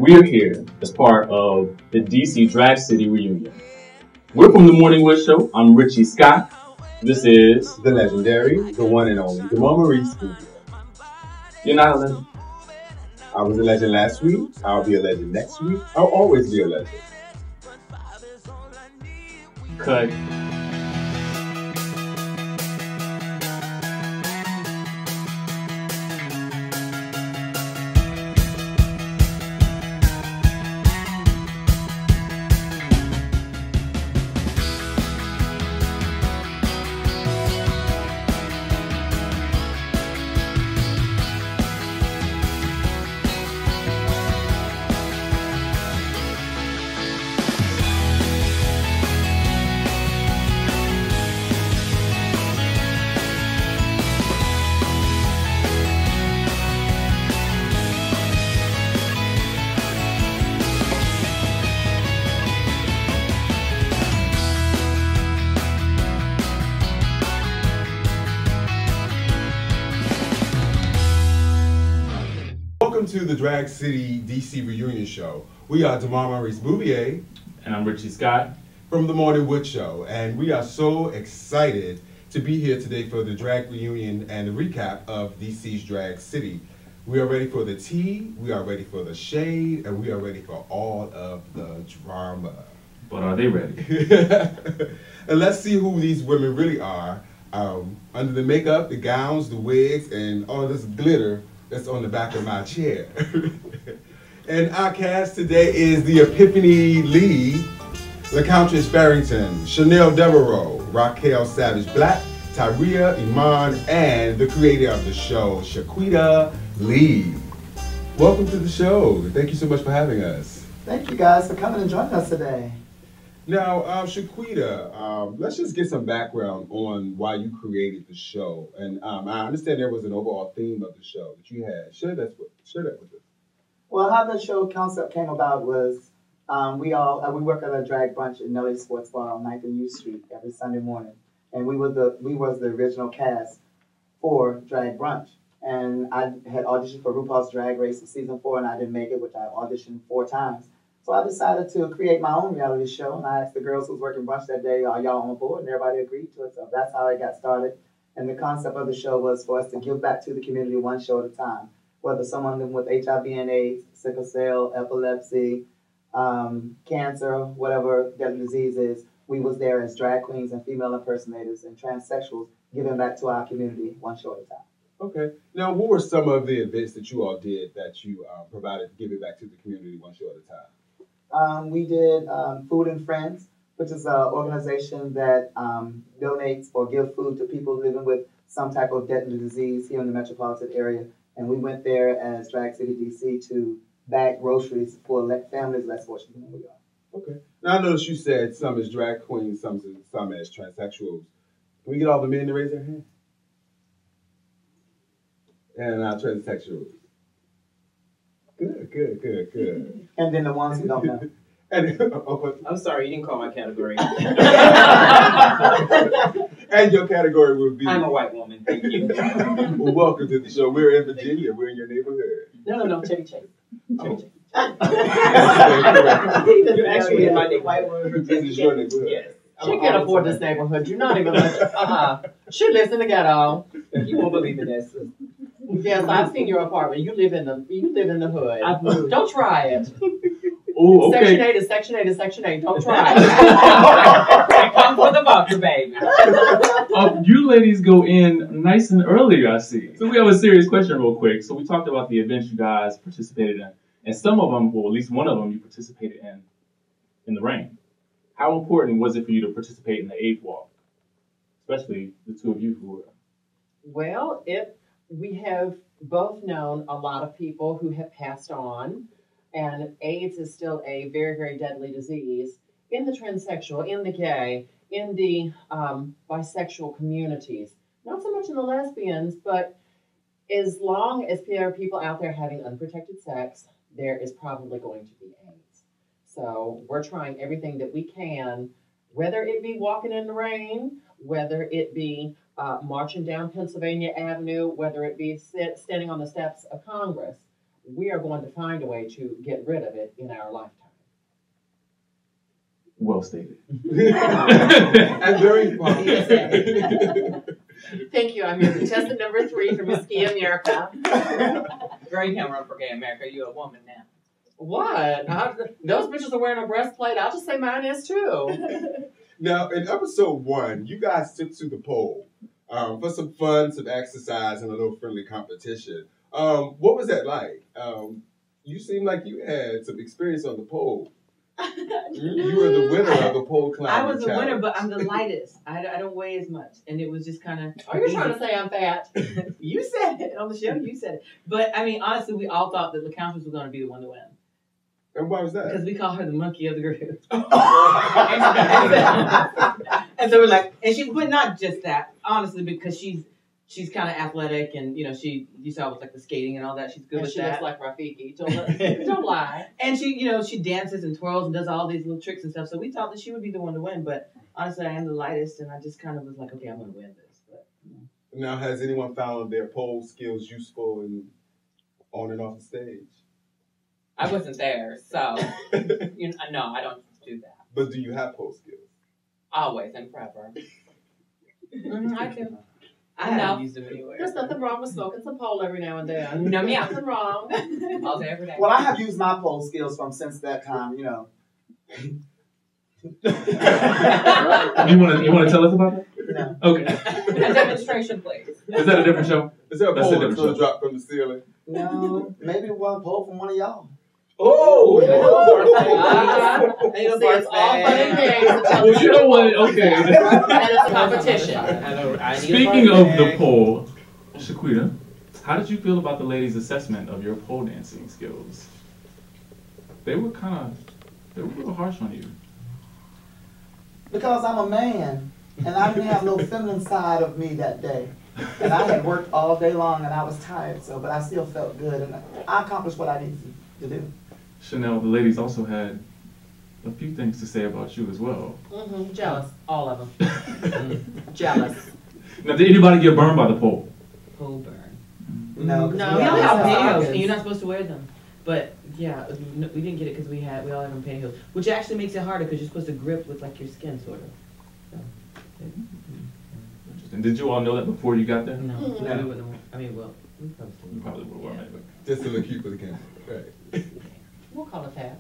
We're here as part of the DC Drag City reunion. We're from the Morning Wood Show. I'm Richie Scott. This is the legendary, the one and only, the Marie Studio. You're not a legend. I was a legend last week. I'll be a legend next week. I'll always be a legend. Cut. Welcome to the Drag City DC reunion show. We are Maurice Bouvier. And I'm Richie Scott. From the Morning Wood Show. And we are so excited to be here today for the drag reunion and the recap of DC's Drag City. We are ready for the tea, we are ready for the shade, and we are ready for all of the drama. But are they ready? And let's see who these women really are. Under the makeup, the gowns, the wigs, and all this glitter that's on the back of my chair. And our cast today is the Shi-Queeta-Lee, LaCountess Barrington, Chanel Devereaux, Raquel Savage Black, Tyria Iman, and the creator of the show, Shi-Queeta-Lee. Welcome to the show. Thank you so much for having us. Thank you guys for coming and joining us today. Now, Shi-Queeta, let's just get some background on why you created the show. And I understand there was an overall theme of the show that you had. Share that with us. Well, how the show concept came about was we work at a drag brunch in Nelly Sports Bar on 9th and U Street every Sunday morning, and we was the original cast for Drag Brunch. And I had auditioned for RuPaul's Drag Race in season 4, and I didn't make it, which I auditioned 4 times. So I decided to create my own reality show, and I asked the girls who was working brunch that day, are y'all on board? And everybody agreed to it, so that's how it got started. And the concept of the show was for us to give back to the community one show at a time. Whether someone living with HIV and AIDS, sickle cell, epilepsy, cancer, whatever deadly disease is, we was there as drag queens and female impersonators and transsexuals giving back to our community one show at a time. Okay. Now, what were some of the events that you all did that you provided to give it back to the community one show at a time? We did Food and Friends, which is an organization that donates or gives food to people living with some type of deadly disease here in the metropolitan area. And we went there as Drag City DC to bag groceries for families less fortunate than we are. Okay. Now, I noticed you said some as drag queens, some as transsexuals. Can we get all the men to raise their hand? And transsexuals. Good. And then the ones who don't know. I'm sorry, you didn't call my category. And your category would be? I'm a white woman, thank you. Well, welcome to the show. We're in Virginia. We're in your neighborhood. No, Chevy Chase. Oh. You're actually in my neighborhood. This is your neighborhood. Yes. She can't afford this neighborhood. You're not even much. She lives in the ghetto. You won't believe it, that's Yes, I've seen your apartment. You live in the hood. I've moved. Don't try it. Oh, okay. Section 8 is Section 8 is Section 8. Don't try it. Come for the bucker, baby. You ladies go in nice and early, I see. So we have a serious question real quick. So we talked about the events you guys participated in. And some of them, well, at least one of them you participated in the rain. How important was it for you to participate in the AIDS walk? Especially the two of you who were. Well, we have both known a lot of people who have passed on. And AIDS is still a very, very deadly disease in the transsexual, in the gay, in the bisexual communities. Not so much in the lesbians, but as long as there are people out there having unprotected sex, there is probably going to be AIDS. So we're trying everything that we can, whether it be walking in the rain, whether it be marching down Pennsylvania Avenue, whether it be standing on the steps of Congress. we are going to find a way to get rid of it in our lifetime. Well stated. And very funny. Thank you. I'm your contestant number 3 for Miss Gay America. Girl, you can't run for Gay America. You're a woman now. What? Those bitches are wearing a breastplate. I'll just say mine is too. Now, in episode 1, you guys took to the pole for some fun, some exercise, and a little friendly competition. What was that like? You seem like you had some experience on the pole. You were the winner of the pole climbing I was the challenge. winner, but I'm the lightest. I don't weigh as much, and it was just kind of. Oh, you're trying to say I'm fat? You said it on the show. You said it, but I mean, honestly, we all thought that the countess was going to be the one to win And why was that? because we call her the monkey of the group. And so we're like, but not just that, honestly, because she's kind of athletic, and you saw with like the skating and all that. She's good And with she that. looks like Rafiki. Don't lie. And she dances and twirls and does all these little tricks and stuff. So we thought that she would be the one to win. But honestly, I am the lightest, and I just kind of was like, okay, I'm going to win this. But Now, has anyone found their pole skills useful on and off the stage? I wasn't there, so no, I don't do that. But do you have pole skills? Always and forever. I do. I know. haven't used them anywhere. There's nothing wrong with smoking some pole every now and then. No, yeah. Nothing wrong. All day, every day. Well, I have used my pole skills from since that time, You want to tell us about that? No. Okay. A demonstration, please. Is that a different show? Is there a That's a pole different that's going show. to drop from the ceiling? No, maybe one pole from one of y'all. Oh! See, it's all fun and games until Well, you know what? Okay. and it's a competition. Speaking of the pole, Shi-Queeta, how did you feel about the ladies' assessment of your pole dancing skills? They were a little harsh on you. Because I'm a man, and I didn't have no feminine side of me that day. And I had worked all day long, and I was tired, but I still felt good, and I accomplished what I needed to do. Chanel, the ladies also had a few things to say about you as well. Mm-hmm. Jealous. All of them. Jealous. Now, did anybody get burned by the pole? Pole burn. No, No, We all Yeah, have that's pantyhose, obvious. and you're not supposed to wear them. But yeah, no, we didn't get it because we all had on pantyhose, which actually makes it harder because you're supposed to grip with like your skin sort of. So, And did you all know that before you got there? no, Mhm. we wouldn't. I mean, well, we probably still You probably would have worn it. Just to look cute for the camera. Right. We'll call it that.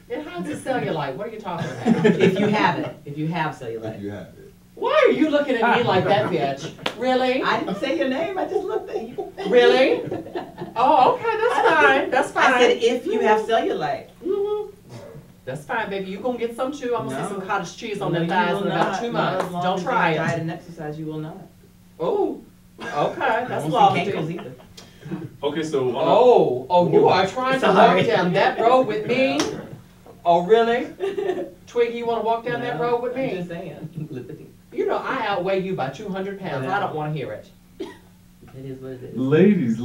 It hides the cellulite. What are you talking about? if you have it, if you have cellulite. If you have it. Why are you looking at me like that, bitch? Really? I didn't say your name. I just looked at you. Really? Oh, okay. That's fine. That's fine. I said if you have cellulite. Mm-hmm. That's fine, baby. You gonna get some too. I'm gonna see No. some cottage cheese on No, them you thighs will in about not. 2 Not months. as long Don't as try you diet it. and exercise, you will not. Oh, okay. That's I won't see lovely. cankles either. Okay, so Oh, you are trying to walk Sorry. down that road with me? Oh, really? Twiggy, you want to walk down that No, road with I'm me? just saying. Lipidine. You know, I outweigh you by 200 pounds. I don't want to hear it. It is what it is. ladies.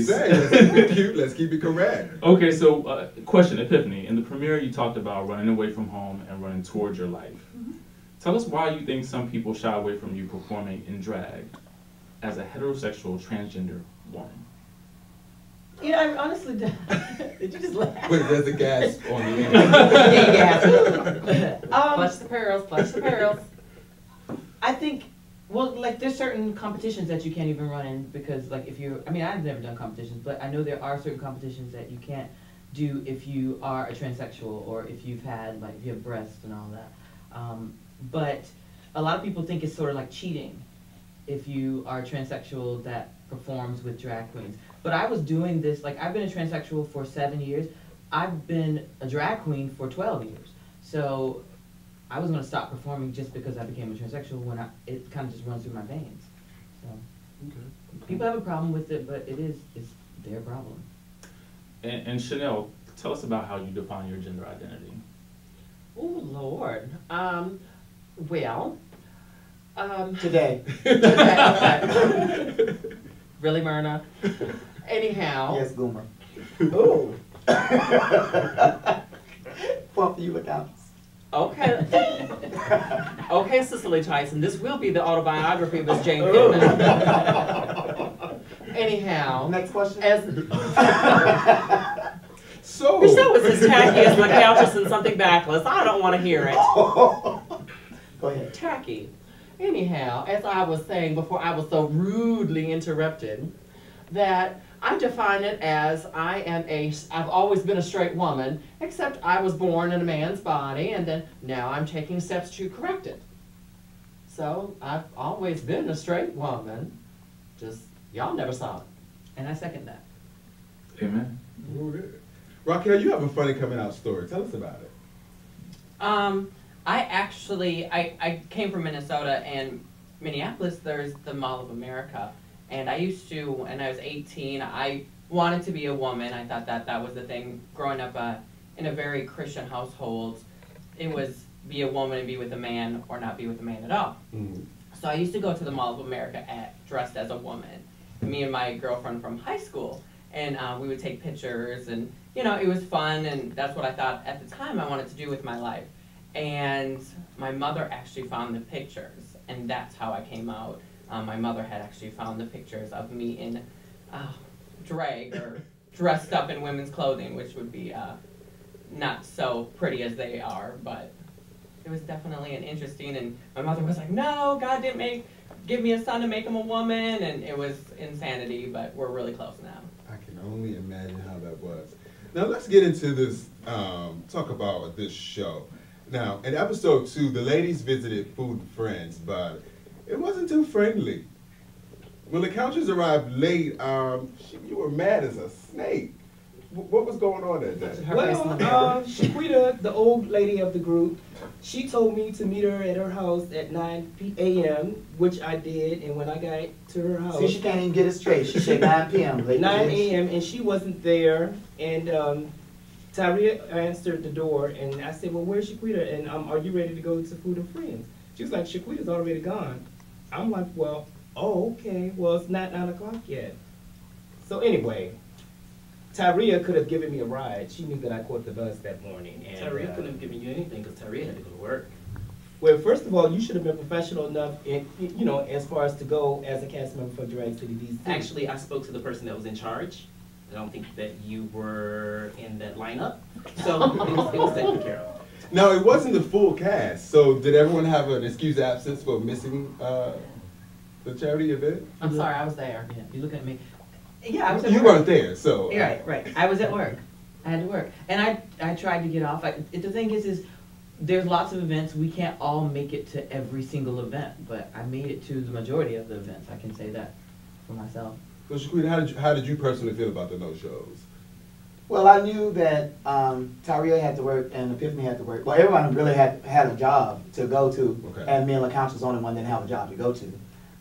I'm saying, let's keep it cute. Let's keep it correct. Okay, so question, Epiphany. In the premiere, you talked about running away from home and running towards your life. Tell us why you think some people shy away from you performing in drag as a heterosexual transgender woman. You know, I honestly did you just laugh? Wait, there's a gasp on the end. Yeah. Clutch the pearls, clutch the pearls. I think, well, like there's certain competitions that you can't even run in because, like, if you're, I mean, I've never done competitions, but I know there are certain competitions that you can't do if you are a transsexual or if you've had, like, if you have breasts and all that. But a lot of people think it's sort of like cheating if you are a transsexual that performs with drag queens. But I was doing this, like, I've been a transsexual for 7 years. I've been a drag queen for 12 years. So I was going to stop performing just because I became a transsexual when it kind of just runs through my veins. So people have a problem with it, but it's their problem. And Chanel, tell us about how you define your gender identity. Oh, Lord. Well, Today. okay. Really, Myrna? Anyhow. Yes, Goomer. Ooh. Pump you look out. Okay. Okay, Cicely Tyson, this will be the autobiography of Miss Jane Pittman. Anyhow, Next question. So. Your show is as tacky as my couches and something backless. I don't want to hear it. Go ahead. Tacky. Anyhow, as I was saying before I was so rudely interrupted, that I define it as I've always been a straight woman, except I was born in a man's body, and then now I'm taking steps to correct it. So I've always been a straight woman, just y'all never saw it. And I second that. Amen. Raquel, you have a funny coming out story. Tell us about it. I came from Minnesota, and Minneapolis, there's the Mall of America. And I used to, when I was 18, I wanted to be a woman. I thought that was the thing. Growing up in a very Christian household, it was be a woman and be with a man or not be with a man at all. Mm-hmm. So I used to go to the Mall of America dressed as a woman. Me and my girlfriend from high school. And we would take pictures, and it was fun, and that's what I thought at the time I wanted to do with my life. And my mother actually found the pictures, and that's how I came out. My mother had actually found the pictures of me in drag or dressed up in women's clothing, which would be not so pretty as they are, but it was definitely an interesting, and my mother was like, no, God didn't give me a son to make him a woman, and it was insanity, but we're really close now. I can only imagine how that was. Now let's get into this, talk about this show. Now, in episode 2, the ladies visited Food and Friends, but it wasn't too friendly. When the couches arrived late, you were mad as a snake. What was going on that day? Well, Shi-Queeta, the old lady of the group, she told me to meet her at her house at 9 a.m., which I did, and when I got to her house... See, she can't even get it straight. She said 9 p.m. 9 a.m., and she wasn't there, and Tyria answered the door, and I said, well, where's Shi-Queeta, and are you ready to go to Food and Friends? She was like, Shi-Queeta's already gone. I'm like, well, oh, okay, well, it's not 9 o'clock yet. So anyway... Tyria could have given me a ride. She knew that I caught the bus that morning. And Tyria couldn't have given you anything because Tyria had to go to work. Well, first of all, you should have been professional enough, as far as to go as a cast member for Drag City DC. Actually, I spoke to the person that was in charge. I don't think that you were in that lineup, so it was taken care of. Now, it wasn't the full cast, so did everyone have an excused absence for missing the charity event? I'm sorry, I was there. Yeah, you looking at me. Yeah, I was at You work. weren't there, so... Right. I was at work. I had to work. And I tried to get off. The thing is there's lots of events. We can't all make it to every single event, but I made it to the majority of the events. I can say that for myself. So, Shi-Queeta, how did you personally feel about the no-shows? Well, I knew that Tyria had to work and Epiphany had to work. Well, everyone really had a job to go to, Okay. and me and LaCouch was the only one that didn't have a job to go to.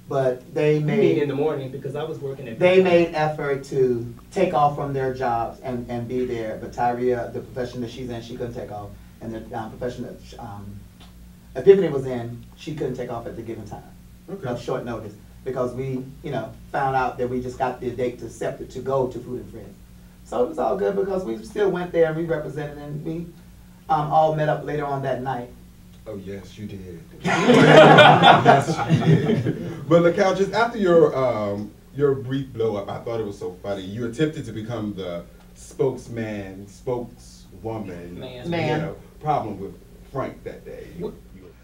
But they You mean made in the morning because I was working at. they made effort to take off from their jobs and be there. But Tyria, the profession that she's in, she couldn't take off, and the profession that Epiphany was in, she couldn't take off at the given time. Okay. Of short notice, because we, found out that we just got the date to accept it to go to Food and Friends. So it was all good because we still went there and we represented, and we all met up later on that night. Oh, yes, you did. Yes, you did. But LaCouch, after your brief blow-up, I thought it was so funny. You attempted to become the spokeswoman, Man. Problem with Frank that day.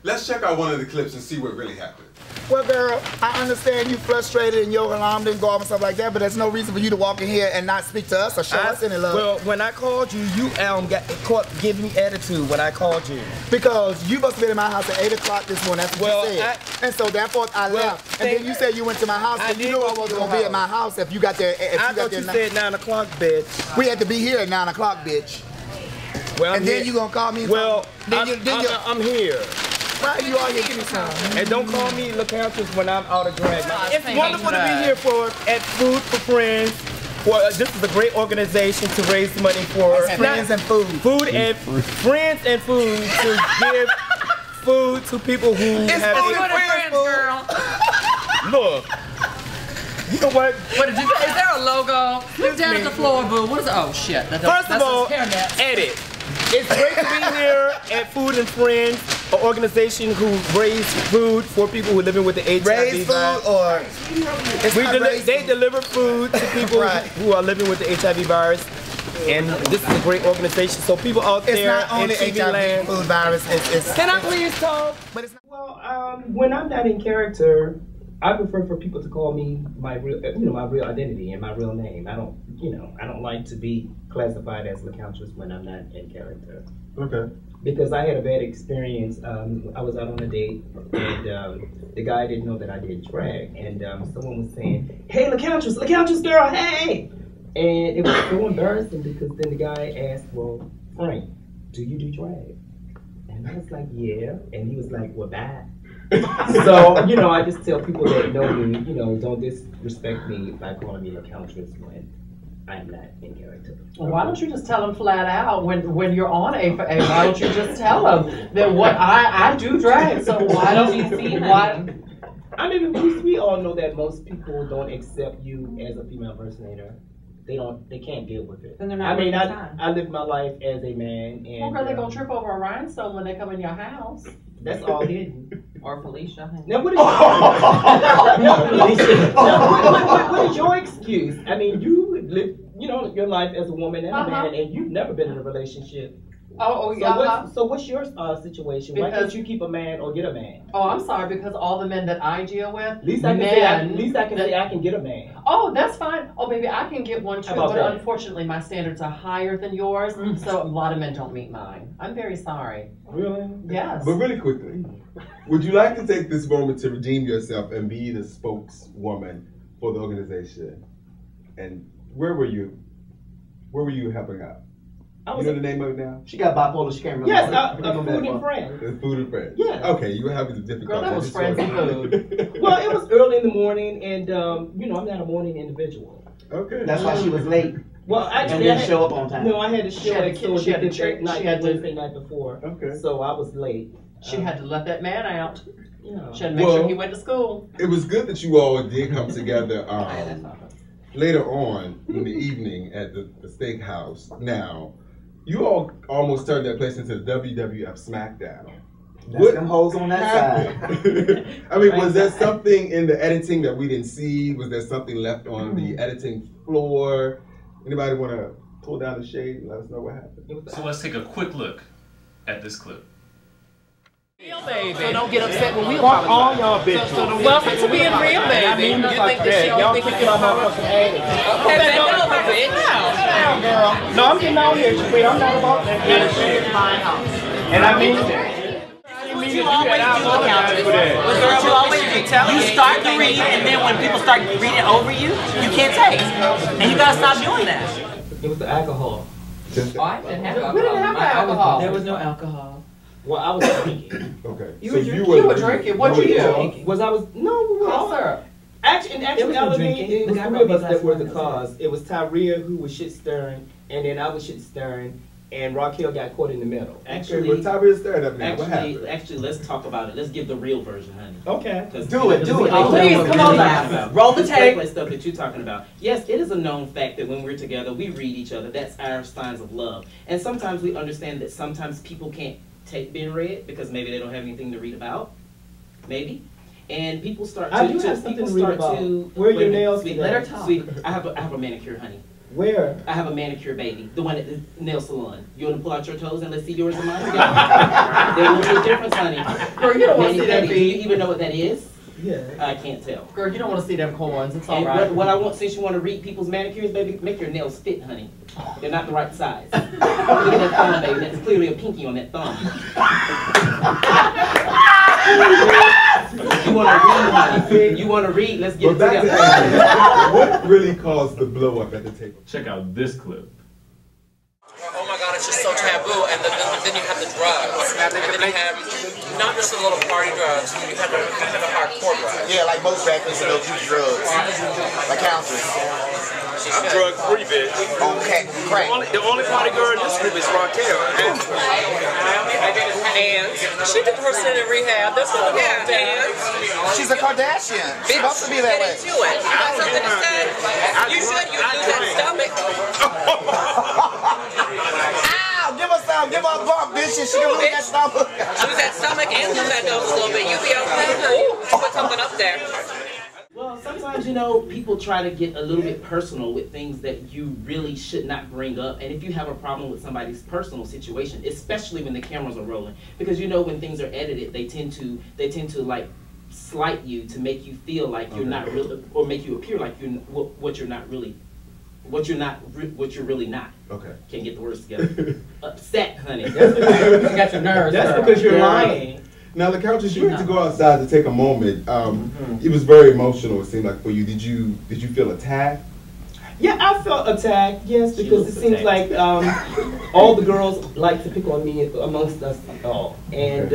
Let's check out one of the clips and see what really happened. Well, girl, I understand you frustrated and your alarm didn't go off and stuff like that, but there's no reason for you to walk in here and not speak to us or show us any love. Well, when I called you, you got caught giving me attitude when I called you. Because you must have been in my house at 8 o'clock this morning. That's what you said. And so therefore I left. And then you said you went to my house, but you knew I wasn't going to be at my house if you got there. I thought you said 9 o'clock, bitch. We had to be here at 9 o'clock, bitch. Well, and then you going to call me? Well, I'm here. Right, you are here. And don't call me LaCountess when I'm out of drag. It's wonderful to be here at Food for Friends. Well, this is a great organization to raise money for Friends and Food. Food and Friends and Food to give food to people who have. Food and Friends, girl. Look. You know what? What did you? Is there a logo? Look down at the floor, boo. What is it? Oh shit! First of all, edit. It's great to be here at Food and Friends. an organization who raise food for people who are living with the HIV Raise food or they deliver food to people who are living with the HIV virus. And this is a great organization. So people out there, it's not only in TV HIV land, food virus. It's can I please talk? But it's not. Well, When I'm not in character, I prefer for people to call me my real, my real identity and my real name. I don't like to be classified as LaCountess when I'm not in character. Okay. Because I had a bad experience. I was out on a date, and the guy didn't know that I did drag, and someone was saying, "Hey, LaCountess girl, hey!" And it was so embarrassing because then the guy asked, "Well, Frank, do you do drag?" And I was like, "Yeah," and he was like, "Well, bye." So, I just tell people that know me, don't disrespect me by calling me LaCountess when I'm not in character. Well, why don't you just tell them flat out when you're on A for A? Why don't you just tell them that what I do drag? So why don't you see why? I mean, we all know that most people don't accept you as a female impersonator. They can't deal with it. Then they're not. I live my life as a man, and Well, girl, they gonna trip over a rhinestone when they come in your house. that's all hidden. Or Felicia. Now, what is your excuse? I mean, you live, your life as a woman and a man, and you've never been in a relationship. So what's your situation? Why can't you keep a man or get a man? Oh, I'm sorry, because all the men that I deal with, At least I can say I can get a man. Oh, that's fine. Oh, baby, I can get one too, but that? unfortunately my standards are higher than yours, so a lot of men don't meet mine. I'm very sorry. Really? Yes. But really quickly, would you like to take this moment to redeem yourself and be the spokeswoman for the organization? And where were you helping out? You know the name of it now? She got bipolar. She can't remember. Yes, Food and Friends. It's Food and Friends. Yeah. Okay, you were having the difficulty. Girl, that was Friends and Food. Well, it was early in the morning, and I'm not a morning individual. Okay. That's why she was late. Well, actually, and didn't show up on time. No, I had to show up. She had to check night. She had Wednesday night before. Okay. So I was late. She had to let that man out. Yeah. She had to make sure he went to school. It was good that you all did come together later on in the evening at the steakhouse. Now, you all almost turned that place into the WWF SmackDown. What them hoes on that side? I mean, was there something in the editing that we didn't see? Was there something left on the editing floor? Anybody want to pull down the shade and let us know what happened? So let's take a quick look at this clip. Real baby. So don't get upset when we Fuck apologize. all y'all bitches. So welcome to being real, baby. I mean, You think that she y'all don't think kick you my can motherfucking ass. Okay, bend over, bitch. Down, girl. No, I'm getting out here. Wait, I'm not about that shit. And I mean that. You always do look out for that. What you always do. You start to read, and then when people start reading over you, you can't take. And you gotta stop doing that. It was the alcohol. Oh, I didn't have alcohol. We didn't have alcohol. There was no alcohol. Well, I was drinking. Okay. You were drinking. What you do? No, we were all syrup. Actually, it was The guy three of us brought me that were the glass of cause. It was Tyria who was shit stirring, and then I was shit stirring, and Raquel got caught in the middle. Actually, well, Tyria's staring up now. What happened? Actually, let's talk about it. Let's give the real version, honey. Okay. Do it. Please, come on now. Roll the tape. That stuff that you're talking about. Yes, it is a known fact that when we're together, we read each other. That's our signs of love. And sometimes we understand that sometimes people can't take being read because maybe they don't have anything to read about. Maybe. And people start to... I do have something to read about. Where are your nails today? Let her talk. Sweet, I have a manicure, honey. Where? I have a manicure, baby. The one at the nail salon. You want to pull out your toes and let's see yours and mine together? There will be a difference, honey. Girl, you don't want to see that Do you even know what that is? Yeah. I can't tell. Girl, you don't want to see them corns. It's all And right. what I want, since you want to read people's manicures, baby, make your nails fit, honey. They're not the right size. Look at that thumb, baby. That's clearly a pinky on that thumb. You want to read, honey? You want to read? Let's get it But back together. to Angela. What really caused the blow up at the table? Check out this clip. Oh my God, it's just so taboo. And then you have the drugs. And then you have not just the little party drugs, you have the hardcore drugs. Yeah, like most rappers don't use drugs. Like counselors. I'm drug free, bitch. Okay, crack. The only party girl in this group is Raquel. And She did her sit in rehab. That's what I'm saying. She's a Kardashian. She's supposed to be that way. Get into it. You got something to say? You should. You lose that stomach. Ow! Give us some. bump, give her a bump, bitch, and she can lose that stomach. Lose that stomach and lose that nose a little bit. You'll be okay. Put something up there. Well, sometimes, you know, people try to get a little bit personal with things that you really should not bring up. And if you have a problem with somebody's personal situation, especially when the cameras are rolling, because you know when things are edited, they tend to like slight you to make you feel like you're not really, or make you appear like you're what you're really not. Okay. Can't get the words together. Upset, honey. That's because you got your nerves. That's because you're lying. Now, the Countess, you had to go outside to take a moment. It was very emotional, it seemed like, for you. Did you feel attacked? Yeah, I felt attacked, yes, because it seems like all the girls like to pick on me amongst us all. And,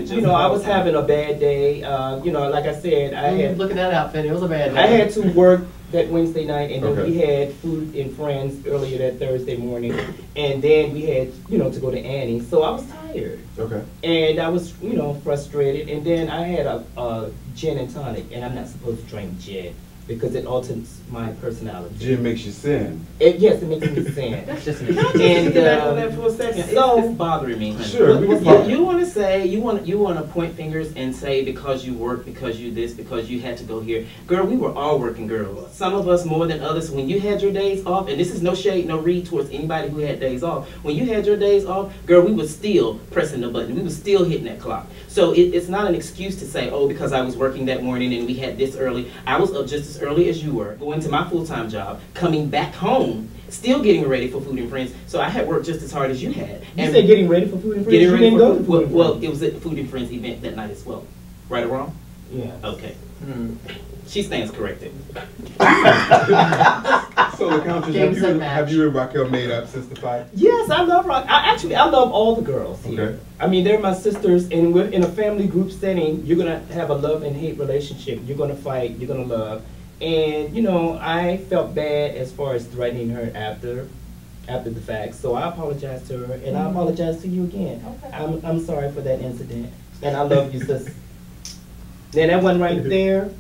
you know, I was having a bad day. You know, like I said, I had... Look at that outfit. It was a bad day. I had to work that Wednesday night, and then we had Food and Friends earlier that Thursday morning. And then we had, you know, to go to Annie's. So I was tired. Okay. And I was, you know, frustrated. And then I had a gin and tonic, and I'm not supposed to drink gin because it alters my personality. Gin makes you sin. Yes, it makes me sin. That's just and back on that for a second. So it's bothering me. Honey. Sure. You want to say you want to point fingers and say because you work, because you this, because you had to go here. Girl, we were all working girls. Some of us more than others. When you had your days off, and this is no shade, no read towards anybody who had days off. When you had your days off, girl, we were still pressing the button. We were still hitting that clock. So it's not an excuse to say, oh, because I was working that morning and we had this early. I was up just as early as you were, going to my full-time job, coming back home, still getting ready for Food and Friends. So I had worked just as hard as you had. You said getting ready for Food and Friends? You didn't go to Food and Friends? Well, it was at the Food and Friends event that night as well. Right or wrong? Yeah. Okay. She stands corrected. So, the Countess, have you and Raquel made up since the fight? Yes, I love Raquel. I love all the girls here. Okay. I mean, they're my sisters, and we're in a family group setting. You're going to have a love and hate relationship. You're going to fight. You're going to love. And, you know, I felt bad as far as threatening her after the fact. So I apologize to her, and I apologize to you again. Okay. I'm sorry for that incident, and I love you, sis. Then that one right there,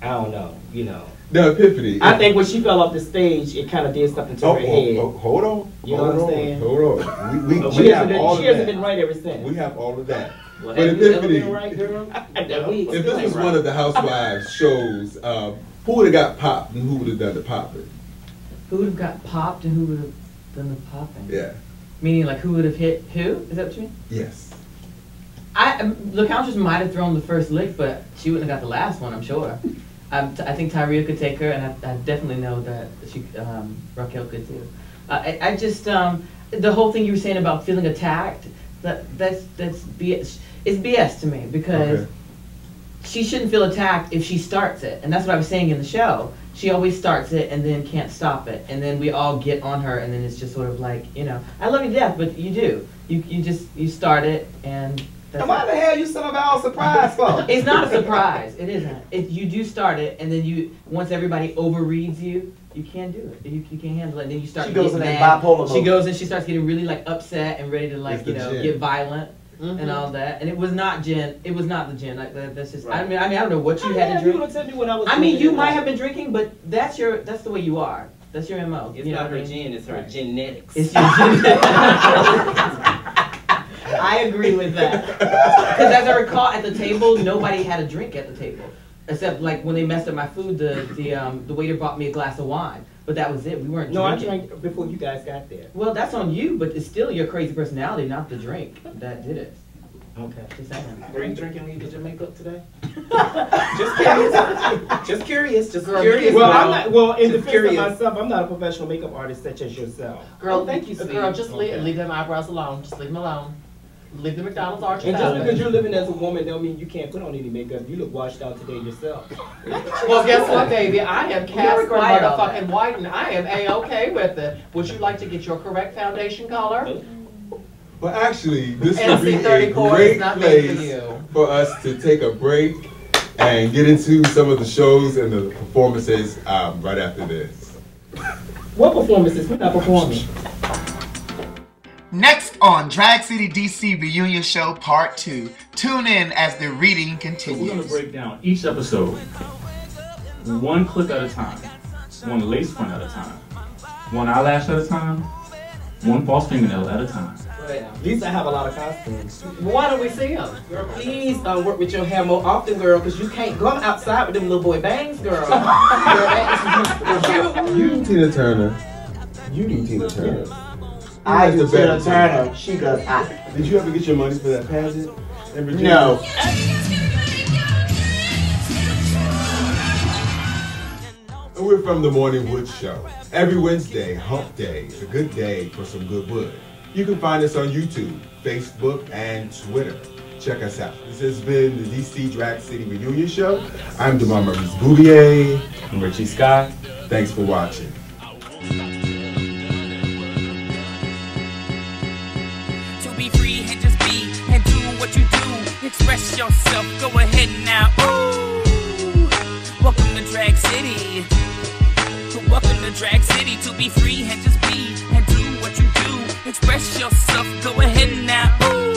I don't know, you know. The epiphany. I think when she fell off the stage, it kind of did something to her head. Hold on. You know what I'm saying? Hold on. She hasn't been right ever since. We have all of that. Well, but Epiphany, right, girl? if this was one of the Housewives shows, who would have got popped and who would have done the popping? Who would have got popped and who would have done the popping? Yeah. Meaning, like, who would have hit who? Is that what you mean? Yes. The Countess might have thrown the first lick, but she wouldn't have got the last one, I'm sure. I think Tyria could take her, and I definitely know that Raquel could too. I just the whole thing you were saying about feeling attacked, that's BS. It's BS to me because she shouldn't feel attacked if she starts it, and that's what I was saying in the show. She always starts it and then can't stop it, and then we all get on her, and then it's just sort of like, you know, I love you to death, but you do. You start it and. And why the hell you sent about all surprise for? It's not a surprise. It isn't. You do start it, and then once everybody overreads you, you can't do it. You can't handle it. And then you start. She goes in that bipolar mode. She goes and she starts getting really like upset and ready to like get violent and all that. And it was not gin. It was not the gin. Like that's just. Right. I mean I don't know what you had to drink. You tell me when I was. I mean you might have been drinking, but that's the way you are. That's your MO. It's not her gin. It's her genetics. It's your genetics. I agree with that. Because as I recall, at the table, nobody had a drink at the table. Except like when they messed up my food, the waiter brought me a glass of wine. But that was it. We weren't drinking. I drank before you guys got there. Well, that's on you, but it's still your crazy personality, not the drink, that did it. Okay. Just saying. Were you drinking when you did your makeup today? Just curious. Just curious. Just Girl, curious. Well, I'm not. Well, in defense of myself, I'm not a professional makeup artist such as yourself. Girl, thank you, Steve. Girl, just leave them eyebrows alone. Just leave them alone. Leave the McDonald's arch. And just because you're living as a woman don't mean you can't put on any makeup. You look washed out today yourself. Well, guess what, baby? I am cast motherfucking white, and I am A-okay with it. Would you like to get your correct foundation color? Well, actually, this would be a great place for us to take a break and get into some of the shows and the performances right after this. What performances? We're not performing. Next on Drag City DC Reunion Show Part 2. Tune in as the reading continues. So we're going to break down each episode one clip at a time, one lace front at a time, one eyelash at a time, one false fingernail at a time. At least I have a lot of costumes. Why don't we see them? Girl, please work with your hair more often, girl, because you can't go outside with them little boy bangs, girl. You do Tina Turner. You do Tina Turner. I do Tina Turner. She does I. Did you ever get your money for that pageant in Virginia? No. And we're from the Morning Wood Show. Every Wednesday, Hump Day, is a good day for some good wood. You can find us on YouTube, Facebook, and Twitter. Check us out. This has been the DC Drag City Reunion Show. I'm DeMar Maurice Bouvier. I'm Richie Scott. Thanks for watching. To be free and just be and do what you do. Express yourself. Go ahead now. Ooh. Welcome to Drag City. Welcome to Drag City. To be free and just be and do what you do. Express yourself. Go ahead now. Ooh.